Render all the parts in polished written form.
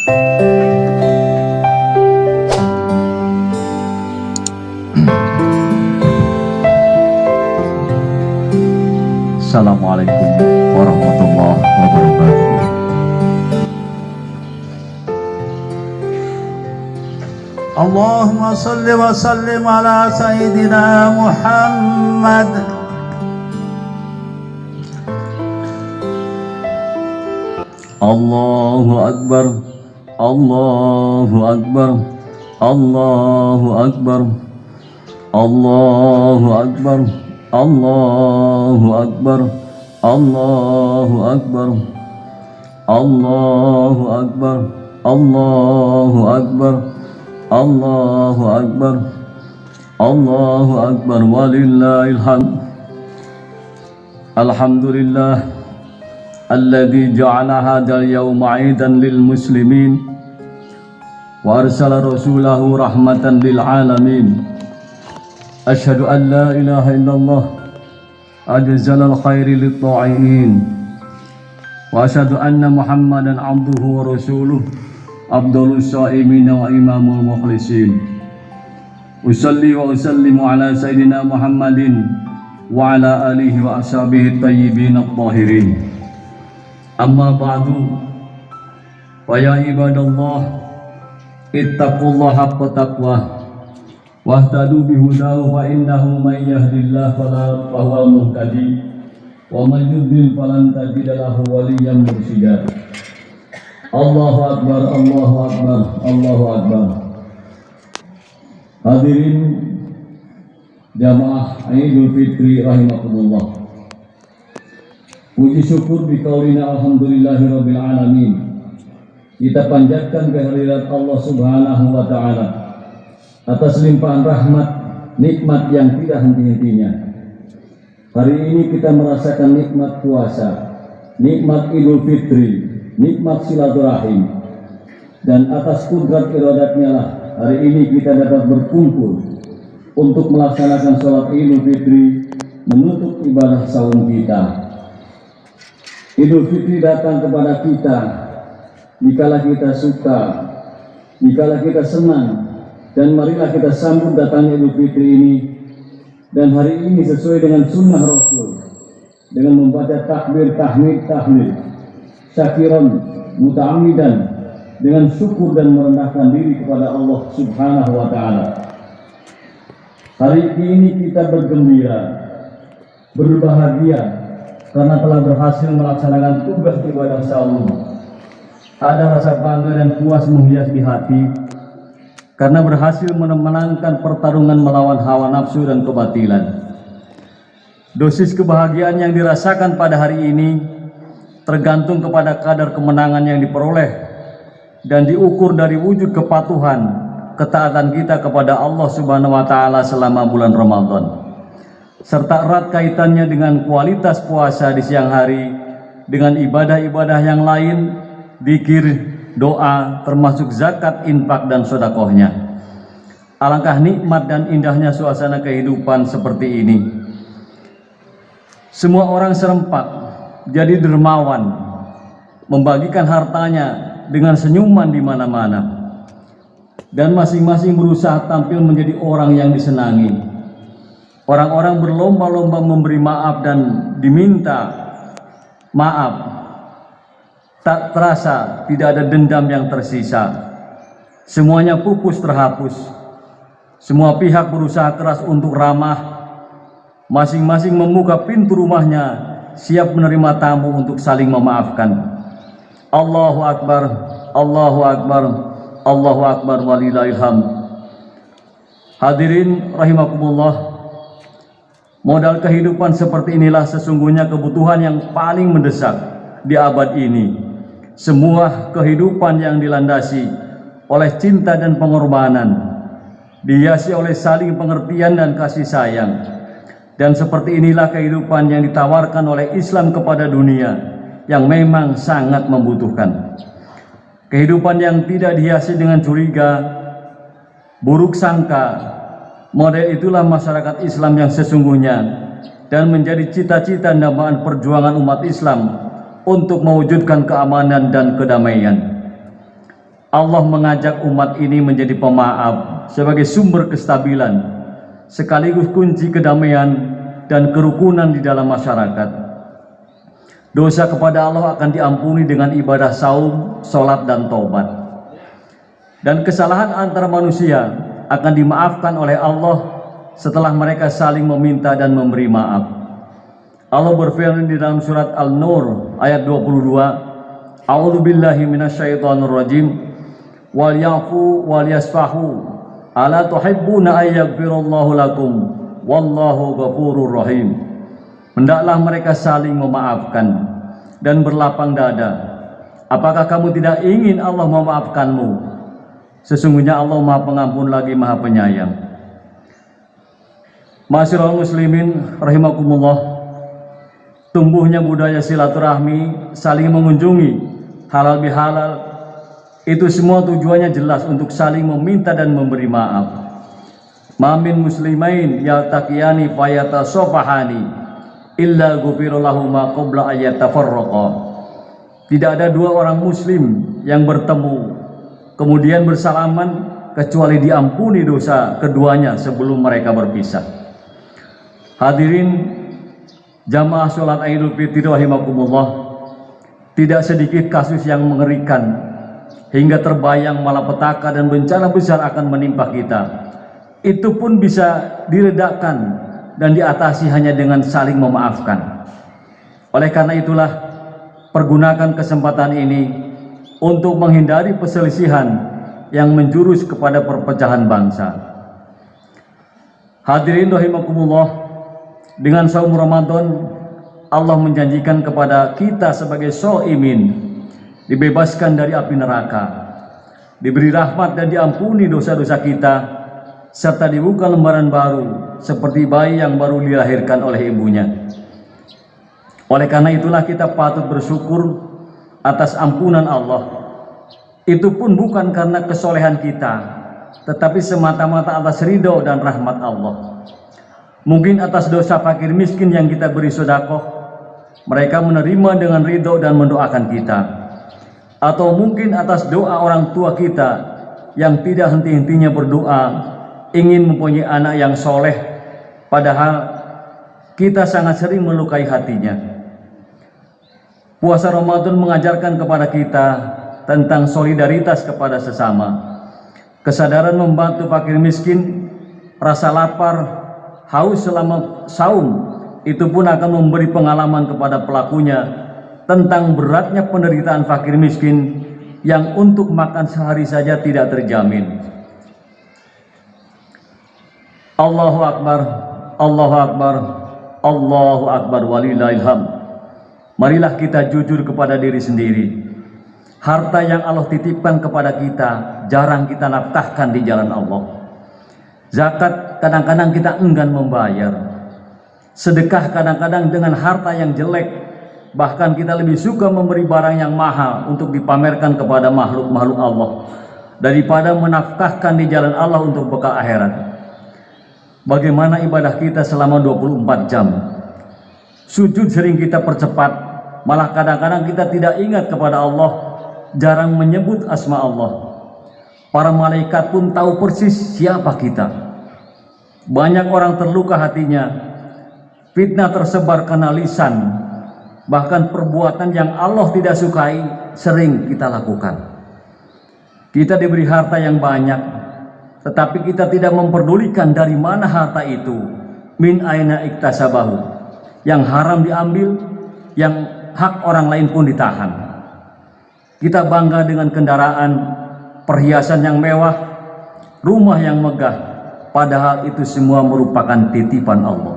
Assalamualaikum warahmatullahi wabarakatuh. Allahumma salli wa sallim ala Sayyidina Muhammad. Allahu Akbar, Allahu Akbar, Allahu Akbar, Allahu Akbar, Allahu Akbar, Allahu Akbar, Allahu Akbar, Allahu Akbar, Allahu Akbar, Allahu Akbar, walillahil hamd. Alhamdulillah alladzi ja'ala hadzal yawma 'idan lil muslimin wa arsala rasulahu rahmatan lil alamin. Asyhadu an la ilaha illallah ajzalal khairi lit ta'in wa asyhadu anna Muhammadan abduhu wa rasuluh afdhalus shaimin wa imamul mukhlisin. Usalli wa usallimu ala sayyidina Muhammadin wa ala alihi wa ashabihi tayyibin at-tahirin. Amma ba'du, wa ya ibadallah ittaqullaha haqqa taqwah wahtadu bihudahu fa innahu man yahdillahu fala fahuwal muhtadi wa man yudlil falan tajida lahu waliyyan mursyida. Allahu akbar, Allahu akbar, Allahu akbar. Hadirin jamaah Idul Fitri rahimakumullah. Puji syukur biqaulina alhamdulillahirabbil alamin. Kita panjatkan kehadirat Allah Subhanahu wa taala atas limpahan rahmat, nikmat yang tidak henti-hentinya. Hari ini kita merasakan nikmat puasa, nikmat Idul Fitri, nikmat silaturahim, dan atas kudrat iradatnya lah hari ini kita dapat berkumpul untuk melaksanakan sholat Idul Fitri, menutup ibadah saum kita. Idul Fitri datang kepada kita dikala kita suka, dikala kita senang, dan marilah kita sambut datangnya Idul Fitri ini. Dan hari ini sesuai dengan sunnah Rasul, dengan membaca takbir, tahmid, tahlil, syakiran, muta'amidan, dengan syukur dan merendahkan diri kepada Allah Subhanahu wa ta'ala. Hari ini kita bergembira, berbahagia, karena telah berhasil melaksanakan tugas ibadah saum. Ada rasa bangga dan puas menghias di hati, karena berhasil memenangkan pertarungan melawan hawa nafsu dan kebatilan. Dosis kebahagiaan yang dirasakan pada hari ini tergantung kepada kadar kemenangan yang diperoleh dan diukur dari wujud kepatuhan, ketaatan kita kepada Allah Subhanahu wa taala selama bulan Ramadan, serta erat kaitannya dengan kualitas puasa di siang hari, dengan ibadah-ibadah yang lain, zikir, doa, termasuk zakat, infak, dan sedekahnya. Alangkah nikmat dan indahnya suasana kehidupan seperti ini. Semua orang serempak jadi dermawan, membagikan hartanya dengan senyuman di mana-mana, dan masing-masing berusaha tampil menjadi orang yang disenangi. Orang-orang berlomba-lomba memberi maaf dan diminta maaf. Tak terasa tidak ada dendam yang tersisa. Semuanya pupus terhapus. Semua pihak berusaha keras untuk ramah. Masing-masing membuka pintu rumahnya, siap menerima tamu untuk saling memaafkan. Allahu Akbar, Allahu Akbar, Allahu Akbar, walillahil hamd. Hadirin rahimakumullah. Modal kehidupan seperti inilah sesungguhnya kebutuhan yang paling mendesak di abad ini. Semua kehidupan yang dilandasi oleh cinta dan pengorbanan, dihiasi oleh saling pengertian dan kasih sayang. Dan seperti inilah kehidupan yang ditawarkan oleh Islam kepada dunia yang memang sangat membutuhkan. Kehidupan yang tidak dihiasi dengan curiga, buruk sangka. Model itulah masyarakat Islam yang sesungguhnya, dan menjadi cita-cita dan dambaan perjuangan umat Islam untuk mewujudkan keamanan dan kedamaian. Allah mengajak umat ini menjadi pemaaf sebagai sumber kestabilan, sekaligus kunci kedamaian dan kerukunan di dalam masyarakat. Dosa kepada Allah akan diampuni dengan ibadah saum, sholat, dan taubat. Dan kesalahan antara manusia akan dimaafkan oleh Allah setelah mereka saling meminta dan memberi maaf. Allah berfirman di dalam surat Al-Nur ayat 22, A'udzu billahi minasyaitonir rajim, wal ya'fu wal yasfahu, ala tuhibbuna ay yaghfirallahu lakum, wallahu ghafurur rahim. Hendaklah mereka saling memaafkan dan berlapang dada. Apakah kamu tidak ingin Allah memaafkanmu? Sesungguhnya Allah Maha Pengampun lagi Maha Penyayang. Ma'asyiral muslimin rahimakumullah, tumbuhnya budaya silaturahmi, saling mengunjungi, halal bihalal, itu semua tujuannya jelas untuk saling meminta dan memberi maaf. Ma min muslimain yaltaqiyani fayatasafahani illa ghufira lahu ma qabla ayyatafarraqa. Tidak ada dua orang muslim yang bertemu kemudian bersalaman kecuali diampuni dosa keduanya sebelum mereka berpisah. Hadirin jamaah sholat Idul Fitri rahimakumullah, tidak sedikit kasus yang mengerikan hingga terbayang malapetaka dan bencana besar akan menimpa kita. Itu pun bisa diledakkan dan diatasi hanya dengan saling memaafkan. Oleh karena itulah, pergunakan kesempatan ini untuk menghindari perselisihan yang menjurus kepada perpecahan bangsa. Hadirin rahimakumullah, dengan saum Ramadan Allah menjanjikan kepada kita sebagai shaimin dibebaskan dari api neraka, diberi rahmat dan diampuni dosa-dosa kita, serta dibuka lembaran baru seperti bayi yang baru dilahirkan oleh ibunya. Oleh karena itulah kita patut bersyukur atas ampunan Allah. Itu pun bukan karena kesolehan kita, tetapi semata-mata atas ridho dan rahmat Allah. Mungkin atas dosa fakir miskin yang kita beri sedekah, mereka menerima dengan ridho dan mendoakan kita. Atau mungkin atas doa orang tua kita yang tidak henti-hentinya berdoa ingin mempunyai anak yang soleh, padahal kita sangat sering melukai hatinya. Puasa Ramadan mengajarkan kepada kita tentang solidaritas kepada sesama, kesadaran membantu fakir miskin, rasa lapar, haus selama saum, itu pun akan memberi pengalaman kepada pelakunya tentang beratnya penderitaan fakir miskin yang untuk makan sehari saja tidak terjamin. Allahu Akbar, Allahu Akbar, Allahu Akbar, walillahil hamd. Marilah kita jujur kepada diri sendiri. Harta yang Allah titipkan kepada kita jarang kita nafkahkan di jalan Allah. Zakat kadang-kadang kita enggan membayar. Sedekah kadang-kadang dengan harta yang jelek. Bahkan kita lebih suka memberi barang yang mahal untuk dipamerkan kepada makhluk-makhluk Allah daripada menafkahkan di jalan Allah untuk bekal akhirat. Bagaimana ibadah kita selama 24 jam? Sujud sering kita percepat, malah kadang-kadang kita tidak ingat kepada Allah, jarang menyebut asma Allah. Para malaikat pun tahu persis siapa kita. Banyak orang terluka hatinya, fitnah tersebar karena lisan, bahkan perbuatan yang Allah tidak sukai sering kita lakukan. Kita diberi harta yang banyak, tetapi kita tidak memperdulikan dari mana harta itu. Min aina iktasabahu, yang haram diambil, yang hak orang lain pun ditahan. Kita bangga dengan kendaraan, perhiasan yang mewah, rumah yang megah, padahal itu semua merupakan titipan Allah.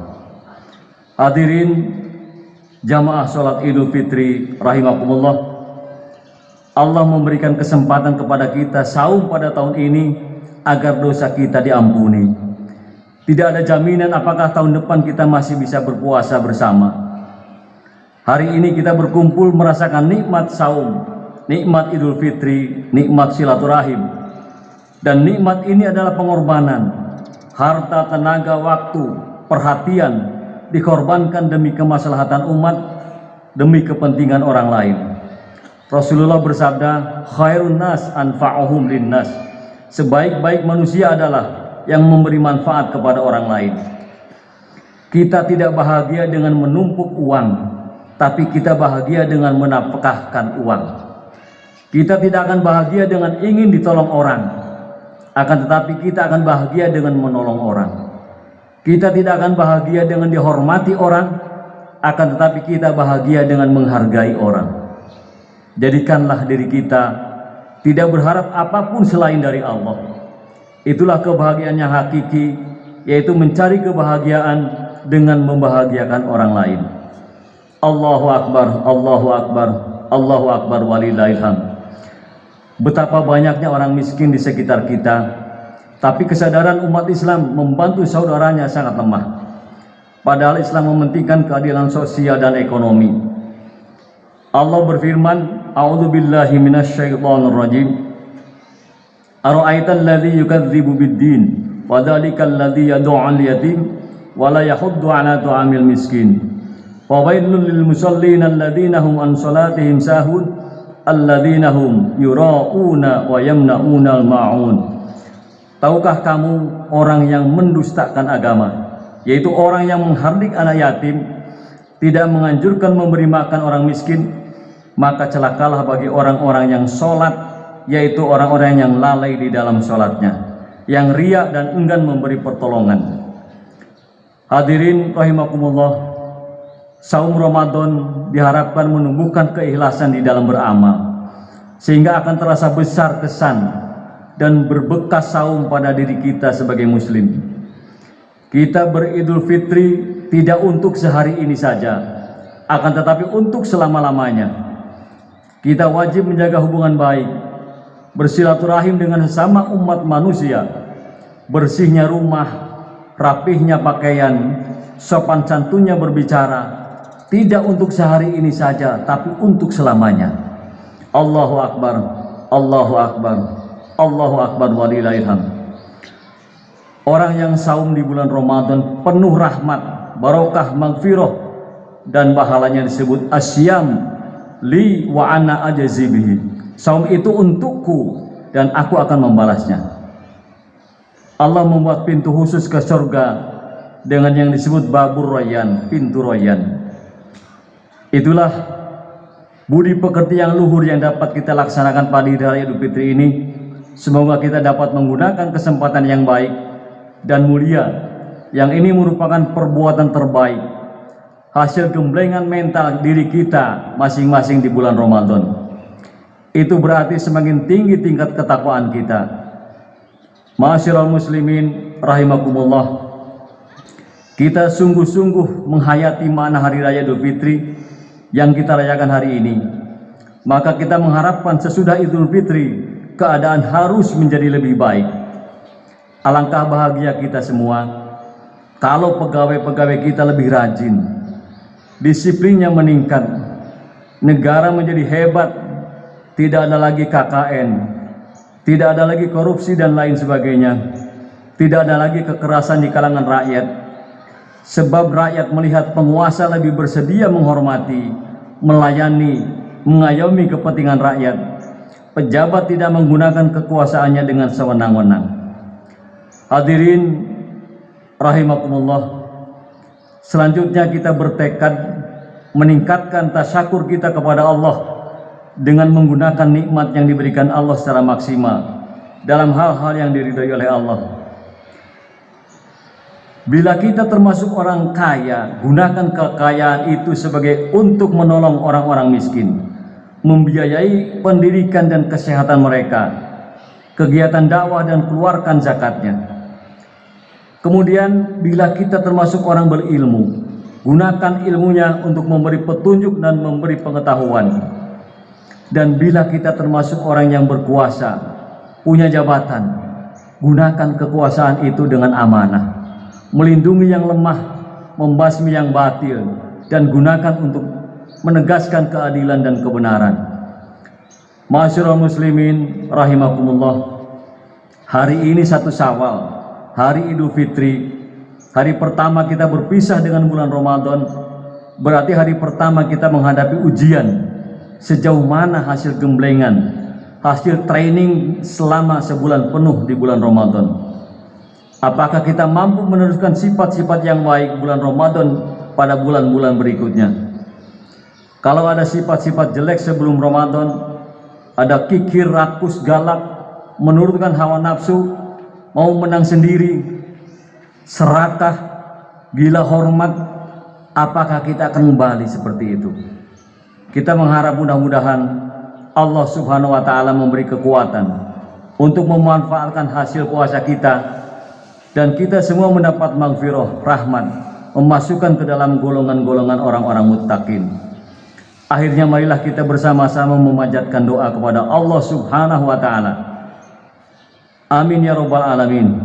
Hadirin jamaah sholat Idul Fitri rahimakumullah, Allah memberikan kesempatan kepada kita saum pada tahun ini agar dosa kita diampuni. Tidak ada jaminan apakah tahun depan kita masih bisa berpuasa bersama. Hari ini kita berkumpul merasakan nikmat saum, nikmat Idul Fitri, nikmat silaturahim. Dan nikmat ini adalah pengorbanan, harta, tenaga, waktu, perhatian dikorbankan demi kemaslahatan umat, demi kepentingan orang lain. Rasulullah bersabda, khairun nas anfa'uhum linnas. Sebaik-baik manusia adalah yang memberi manfaat kepada orang lain. Kita tidak bahagia dengan menumpuk uang, tapi kita bahagia dengan menafkahkan uang. Kita tidak akan bahagia dengan ingin ditolong orang, akan tetapi kita akan bahagia dengan menolong orang. Kita tidak akan bahagia dengan dihormati orang, akan tetapi kita bahagia dengan menghargai orang. Jadikanlah diri kita tidak berharap apapun selain dari Allah. Itulah kebahagiaan yang hakiki, yaitu mencari kebahagiaan dengan membahagiakan orang lain. Allahu Akbar, Allahu Akbar, Allahu Akbar walillahil hamd. Betapa banyaknya orang miskin di sekitar kita, tapi kesadaran umat Islam membantu saudaranya sangat lemah. Padahal Islam mementingkan keadilan sosial dan ekonomi. Allah berfirman, a'udzubillahi minasyaitonir rajim. Ara'aital ladzi yukadzibu bid-din wa dzalikal ladzi yad'u'al yatim wa la yahuddu 'ala ta'amil miskin. Wa wailul lil musallin alladzina hum an salatihim sahun alladzina hum yura'una wa yamna'unal ma'un. Tahukah kamu orang yang mendustakan agama, yaitu orang yang menghardik anak yatim, tidak menganjurkan memberi makan orang miskin, maka celakalah bagi orang-orang yang sholat, yaitu orang-orang yang lalai di dalam sholatnya, yang riya dan enggan memberi pertolongan. Hadirin rahimakumullah, saum Ramadan diharapkan menumbuhkan keikhlasan di dalam beramal, sehingga akan terasa besar kesan dan berbekas saum pada diri kita sebagai muslim. Kita beridul fitri tidak untuk sehari ini saja, akan tetapi untuk selama-lamanya. Kita wajib menjaga hubungan baik, bersilaturahim dengan sesama umat manusia, bersihnya rumah, rapihnya pakaian, sopan santunnya berbicara, tidak untuk sehari ini saja, tapi untuk selamanya. Allahu Akbar, Allahu Akbar, Allahu Akbar walillahil hamd. Orang yang saum di bulan Ramadan penuh rahmat, barokah, maghfirah, dan pahalanya disebut asyam li wa ana ajazibihi. Saum itu untukku dan aku akan membalasnya. Allah membuat pintu khusus ke surga dengan yang disebut babur rayyan, pintu rayyan. Itulah budi pekerti yang luhur yang dapat kita laksanakan pada hari Idul Fitri ini. Semoga kita dapat menggunakan kesempatan yang baik dan mulia, yang ini merupakan perbuatan terbaik, hasil gemblengan mental diri kita masing-masing di bulan Ramadan. Itu berarti semakin tinggi tingkat ketakwaan kita. Ma'asyiral muslimin rahimakumullah, kita sungguh-sungguh menghayati makna hari raya Idul Fitri yang kita rayakan hari ini. Maka kita mengharapkan sesudah Idul Fitri keadaan harus menjadi lebih baik. Alangkah bahagia kita semua kalau pegawai-pegawai kita lebih rajin, disiplinnya meningkat, negara menjadi hebat, tidak ada lagi KKN, tidak ada lagi korupsi dan lain sebagainya, tidak ada lagi kekerasan di kalangan rakyat, sebab rakyat melihat penguasa lebih bersedia menghormati, melayani, mengayomi kepentingan rakyat. Pejabat tidak menggunakan kekuasaannya dengan sewenang-wenang. Hadirin rahimakumullah, selanjutnya kita bertekad meningkatkan tasyakur kita kepada Allah dengan menggunakan nikmat yang diberikan Allah secara maksimal dalam hal-hal yang diridhai oleh Allah. Bila kita termasuk orang kaya, gunakan kekayaan itu sebagai untuk menolong orang-orang miskin, membiayai pendidikan dan kesehatan mereka, kegiatan dakwah dan keluarkan zakatnya. Kemudian bila kita termasuk orang berilmu, gunakan ilmunya untuk memberi petunjuk dan memberi pengetahuan. Dan bila kita termasuk orang yang berkuasa, punya jabatan, gunakan kekuasaan itu dengan amanah, melindungi yang lemah, membasmi yang batil, dan gunakan untuk menegaskan keadilan dan kebenaran. Ma'asyiral muslimin rahimakumullah, hari ini 1 Syawal, hari Idul Fitri, hari pertama kita berpisah dengan bulan Ramadan, berarti hari pertama kita menghadapi ujian, sejauh mana hasil gemblengan, hasil training selama sebulan penuh di bulan Ramadan. Apakah kita mampu meneruskan sifat-sifat yang baik bulan Ramadan pada bulan-bulan berikutnya? Kalau ada sifat-sifat jelek sebelum Ramadan, ada kikir, rakus, galak, menurutkan hawa nafsu, mau menang sendiri, serakah, gila hormat, apakah kita akan kembali seperti itu? Kita mengharap mudah-mudahan Allah Subhanahu wa Ta'ala memberi kekuatan untuk memanfaatkan hasil puasa kita, dan kita semua mendapat maghfirah, rahmat, memasukkan ke dalam golongan-golongan orang-orang muttaqin. Akhirnya marilah kita bersama-sama memanjatkan doa kepada Allah Subhanahu wa Ta'ala. Amin ya rabbal alamin.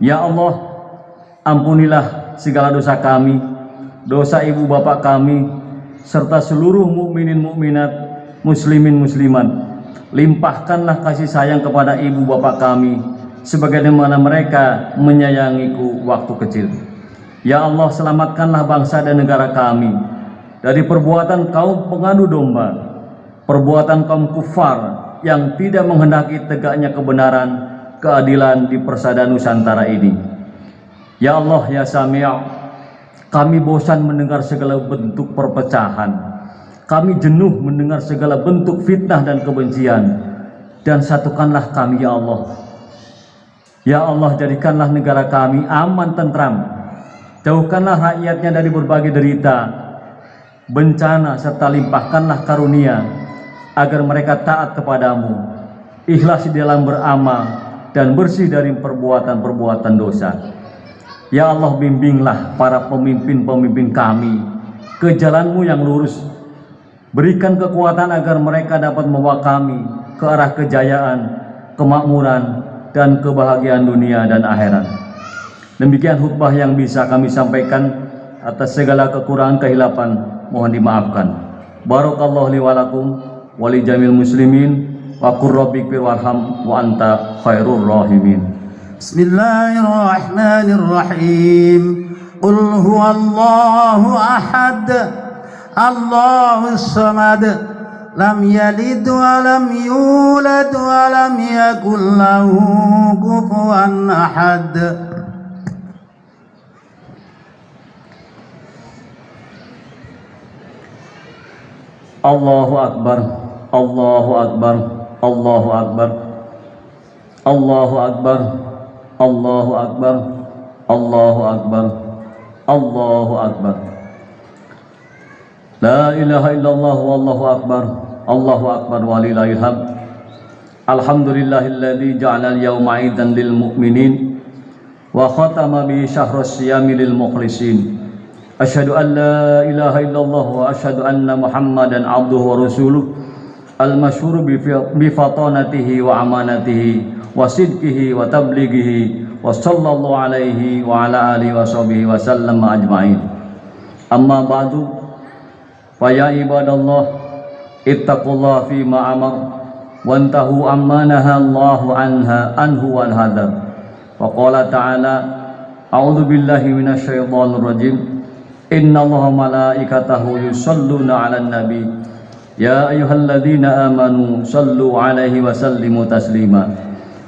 Ya Allah, ampunilah segala dosa kami, dosa ibu bapak kami, serta seluruh mukminin mukminat, muslimin muslimat. Limpahkanlah kasih sayang kepada ibu bapak kami sebagaimana mereka menyayangiku waktu kecil. Ya Allah, selamatkanlah bangsa dan negara kami dari perbuatan kaum pengadu domba, perbuatan kaum kufar yang tidak menghendaki tegaknya kebenaran, keadilan di persada Nusantara ini. Ya Allah, ya Sami', kami bosan mendengar segala bentuk perpecahan, kami jenuh mendengar segala bentuk fitnah dan kebencian, dan satukanlah kami ya Allah. Ya Allah, jadikanlah negara kami aman tentram, jauhkanlah rakyatnya dari berbagai derita, bencana, serta limpahkanlah karunia agar mereka taat kepadamu, ikhlas di dalam beramal, dan bersih dari perbuatan-perbuatan dosa. Ya Allah, bimbinglah para pemimpin-pemimpin kami ke jalan-Mu yang lurus. Berikan kekuatan agar mereka dapat membawa kami ke arah kejayaan, kemakmuran, dan kebahagiaan dunia dan akhirat. Demikian khutbah yang bisa kami sampaikan. Atas segala kekurangan kehilapan mohon dimaafkan. Barakallahu li wa lakum wa li jamil muslimin wa qur rabbikfir warham wa anta khairur rahimin. Bismillahirrahmanirrahim. Qul huwallahu ahad, Allahus samad, lam yalid wa lam yulad wa lam yakul lahu kufuwan ahad. Allahu akbar, Allahu akbar, Allahu akbar, Allahu akbar, Allahu akbar, Allahu akbar, Allahu akbar. La ilaha illallah wallahu akbar, Allahu akbar walillahil hamd. Alhamdulillahilladzi ja'ala al-yawma 'idan lil mu'minin wa khatama bi syahrus siyami lil mukhlisin. Asyhadu an la ilaha illallah wa asyhadu anna Muhammadan abduhu wa rasuluh al-masyhur bi fatanatihi wa amanatihi wa sidqihi wa tablighihi wa sallallahu alaihi wa ala alihi wa sahbihi wa sallam ajma'in. Amma ba'du, fa ya ibadallah ittaqullaha fi ma amar wantahu amma naha Allahu anhu wal hadar. Wa qala ta'ala a'udzu billahi minasy syaithanir rajim. Innallaha malaikatahu yusholluna 'alan nabi ya ayyuhalladzina amanu shallu 'alaihi wa sallimu taslima.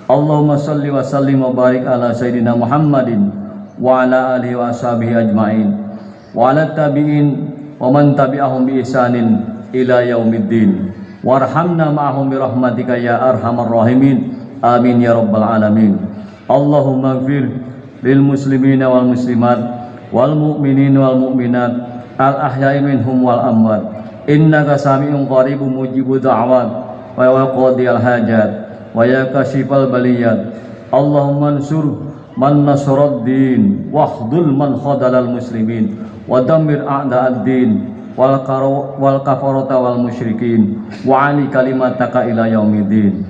Allahumma shalli wa sallim wa barik ala sayyidina Muhammadin wa ala alihi wa ashabihi ajmain wa ala tabi'in wa man tabi'ahum bi ihsanin ila yaumiddin warhamna ma'ahum bi rahmatika ya arhamar rahimin. Amin ya rabbal alamin. Allahumma ighfir lil muslimina wal muslimat wal mu'minin wal mu'minat al ahya'i minhum wal amwat innaka sami'un qaribun mujibud da'wat wa qadiyal hajat wa ya kashifal baliyat. Allahumma ansur man nasrad din wahdul man khadalal muslimin wa dammir a'da'ad din wal kafarata wal musyrikin wa ali kalimataka ila yaumiddin.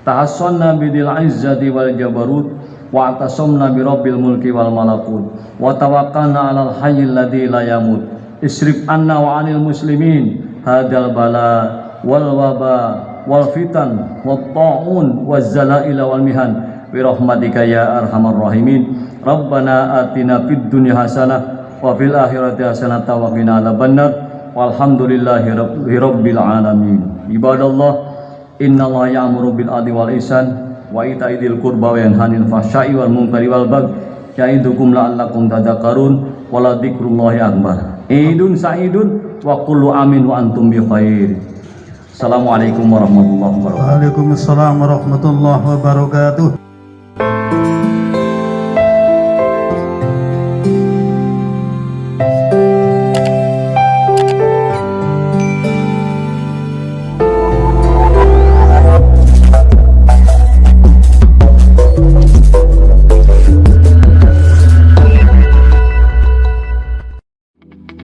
Tahassanna bidil izzati wal jabarut wa atasamna bi rabbil mulki wal malakut wa tawakkalna 'alal hayyil ladzi la yamut. Isrif anna wa 'anil muslimin hadal bala wal waba wal fitan wat ta'un waz zalaila wal mihan bi rahmatika ya arhamar rahimin. Rabbana atina fid dunya hasanah wa fil akhirati hasanah wa qina adzabannar. walhamdulillahi rabbil alamin. Ibadallah, innallaha ya'muru bil adli wal ihsan wa ita'i dzil qurba wa yanha 'anil fahsya'i wal munkari wal baghi ya'idukum la'allakum tadhakkarun wa la dzikrullahi akbar. Idun sa'idun wa kullu amin wa antum bi khair. Assalamualaikum warahmatullahi wabarakatuh. Waalaikumsalam warahmatullahi wabarakatuh.